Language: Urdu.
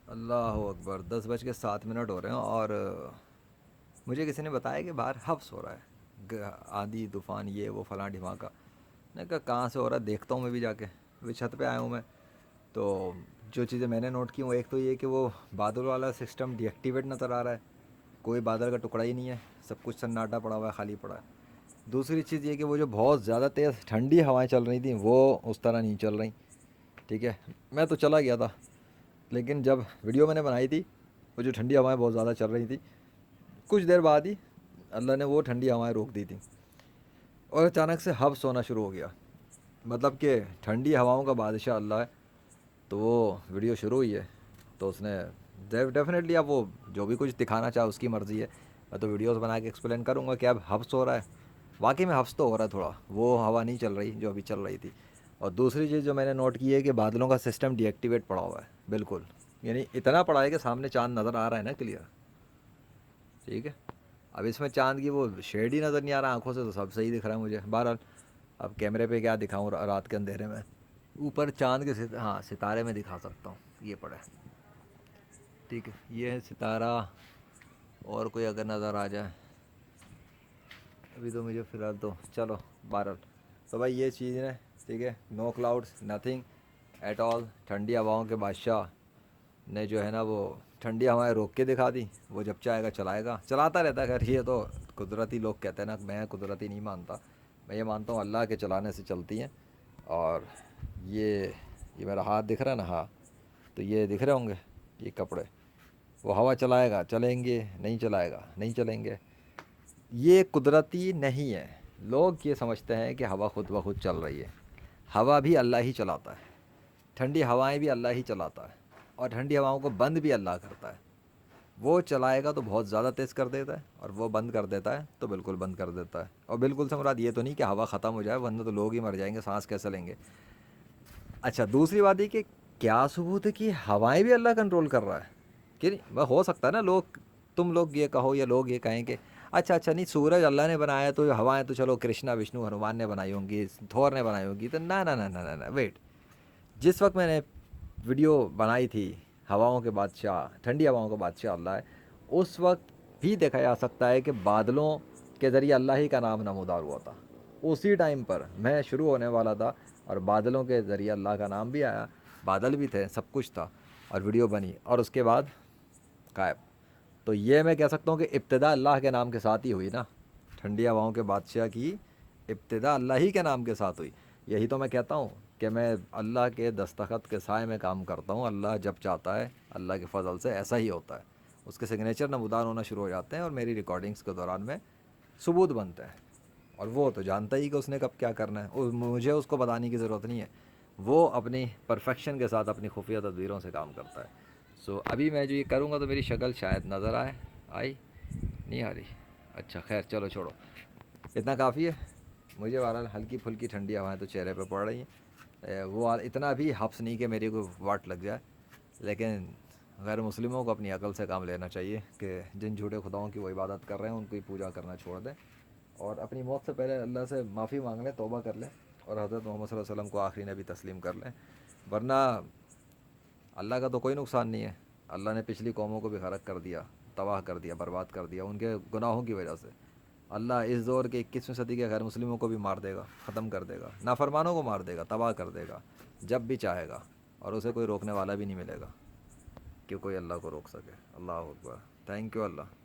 اللہ اکبر، 10:07 ہو رہے ہیں اور مجھے کسی نے بتایا کہ باہر حبس ہو رہا ہے، آندھی طوفان یہ وہ فلاں ڈھیماں کا. میں نے کہا کہاں سے ہو رہا ہے، دیکھتا ہوں میں بھی جا کے. ابھی چھت پہ آیا ہوں میں. تو جو چیزیں میں نے نوٹ کی وہ ایک تو یہ کہ وہ بادل والا سسٹم ڈی ایکٹیویٹ نظر آ رہا ہے. کوئی بادل کا ٹکڑا ہی نہیں ہے، سب کچھ سناٹا پڑا ہوا ہے، خالی پڑا ہے. دوسری چیز یہ کہ وہ جو بہت زیادہ تیز ٹھنڈی ہوائیں چل رہی تھیں وہ اس طرح نہیں چل رہی. ٹھیک ہے، میں تو چلا گیا تھا، لیکن جب ویڈیو میں نے بنائی تھی وہ جو ٹھنڈی ہوائیں بہت زیادہ چل رہی تھیں، کچھ دیر بعد ہی اللہ نے وہ ٹھنڈی ہوائیں روک دی تھیں اور اچانک سے حبس ہونا شروع ہو گیا. مطلب کہ ٹھنڈی ہواؤں کا بادشاہ اللہ ہے. تو وہ ویڈیو شروع ہوئی ہے تو اس نے ڈیفینیٹلی اب وہ جو بھی کچھ دکھانا چاہے اس کی مرضی ہے. میں تو ویڈیوز بنا کے ایکسپلین کروں گا کہ اب حبس ہو رہا ہے. واقعی میں حبس تو ہو رہا ہے تھوڑا، وہ ہوا نہیں چل رہی جو ابھی چل رہی تھی. اور دوسری چیز جو میں نے نوٹ کی ہے کہ بادلوں کا سسٹم ڈی ایکٹیویٹ پڑا ہوا ہے بالکل. یعنی اتنا پڑا ہے کہ سامنے چاند نظر آ رہا ہے نا کلیئر. ٹھیک ہے، اب اس میں چاند کی وہ شیڈ ہی نظر نہیں آ رہا آنکھوں سے، تو سب صحیح دکھ رہا ہے مجھے. بہرحال اب کیمرے پہ کیا دکھاؤں رات کے اندھیرے میں. اوپر چاند کے ہاں ستارے میں دکھا سکتا ہوں، یہ پڑے. ٹھیک ہے، یہ ہے ستارہ. اور کوئی اگر نظر آ جائے ابھی تو مجھے فی الحال تو چلو. بہرحال تو بھائی یہ چیز ہے. ٹھیک ہے، نو کلاؤڈس نتھنگ ایٹ آل. ٹھنڈی ہواؤں کے بادشاہ نے جو ہے نا وہ ٹھنڈی ہوائیں روک کے دکھا دی. وہ جب چاہے گا چلائے گا، چلاتا رہتا ہے. خیر یہ تو قدرتی لوگ کہتے ہیں نا، میں قدرتی نہیں مانتا. میں یہ مانتا ہوں اللہ کے چلانے سے چلتی ہیں. اور یہ میرا ہاتھ دکھ رہا ہے نا، ہاں تو یہ دکھ رہے ہوں گے یہ کپڑے. وہ ہوا چلائے گا چلیں گے، نہیں چلائے گا نہیں چلیں گے. یہ قدرتی نہیں ہے. لوگ یہ سمجھتے ہیں کہ ہوا خود بخود چل رہی ہے. ہوا بھی اللہ ہی چلاتا ہے، ٹھنڈی ہوائیں بھی اللہ ہی چلاتا ہے، اور ٹھنڈی ہواؤں کو بند بھی اللہ کرتا ہے. وہ چلائے گا تو بہت زیادہ تیز کر دیتا ہے، اور وہ بند کر دیتا ہے تو بالکل بند کر دیتا ہے. اور بالکل سے مراد یہ تو نہیں کہ ہوا ختم ہو جائے ورنہ تو لوگ ہی مر جائیں گے، سانس کیسے لیں گے. اچھا دوسری بات یہ کہ کیا ثبوت ہے کہ ہوائیں بھی اللہ کنٹرول کر رہا ہے کہ نہیں. وہ ہو سکتا ہے نا تم لوگ یہ کہو یا لوگ یہ کہیں کہ اچھا نہیں سورج اللہ نے بنایا تو ہوائیں تو چلو کرشنا وشنو ہنومان نے بنائی ہوں گی، تھور نے بنائی ہوں گی. تو نہ ویٹ. جس وقت میں نے ویڈیو بنائی تھی ہواؤں کے بادشاہ، ٹھنڈی ہواؤں کا بادشاہ اللہ ہے، اس وقت بھی دیکھا جا سکتا ہے کہ بادلوں کے ذریعے اللہ ہی کا نام نمودار ہوا تھا. اسی ٹائم پر میں شروع ہونے والا تھا اور بادلوں کے ذریعے اللہ کا نام بھی آیا، بادل بھی تھے، سب کچھ تھا، اور ویڈیو بنی اور اس کے بعد غائب. تو یہ میں کہہ سکتا ہوں کہ ابتدا اللہ کے نام کے ساتھ ہی ہوئی نا. ٹھنڈی ہواؤں کے بادشاہ کی ابتدا اللہ ہی کے نام کے ساتھ ہوئی. یہی تو میں کہتا ہوں کہ میں اللہ کے دستخط کے سائے میں کام کرتا ہوں. اللہ جب چاہتا ہے اللہ کے فضل سے ایسا ہی ہوتا ہے. اس کے سگنیچر نمودار ہونا شروع ہو جاتے ہیں اور میری ریکارڈنگز کے دوران میں ثبوت بنتے ہیں. اور وہ تو جانتا ہی کہ اس نے کب کیا کرنا ہے، مجھے اس کو بتانے کی ضرورت نہیں ہے. وہ اپنی پرفیکشن کے ساتھ اپنی خفیہ تدبیروں سے کام کرتا ہے. ابھی میں جو یہ کروں گا تو میری شکل شاید نظر آئی نہیں آ رہی. اچھا خیر چلو چھوڑو، اتنا کافی ہے. مجھے بہرحال ہلکی پھلکی ٹھنڈی ہوائیں تو چہرے پہ پڑ رہی ہیں. وہ اتنا بھی حبس نہیں کہ میری کوئی واٹ لگ جائے. لیکن غیر مسلموں کو اپنی عقل سے کام لینا چاہیے کہ جن جھوٹے خداؤں کی وہ عبادت کر رہے ہیں ان کی پوجا کرنا چھوڑ دیں، اور اپنی موت سے پہلے اللہ سے معافی مانگ لیں، توبہ کر لیں، اور حضرت محمد صلی اللہ علیہ وسلم کو آخری نبی تسلیم کر لیں. ورنہ اللہ کا تو کوئی نقصان نہیں ہے. اللہ نے پچھلی قوموں کو بھی غرق کر دیا، تباہ کر دیا، برباد کر دیا ان کے گناہوں کی وجہ سے. اللہ اس دور کے 21ویں صدی کے غیر مسلموں کو بھی مار دے گا، ختم کر دے گا، نافرمانوں کو مار دے گا، تباہ کر دے گا جب بھی چاہے گا. اور اسے کوئی روکنے والا بھی نہیں ملے گا کہ کوئی اللہ کو روک سکے. اللہ اکبر. Thank you Allah.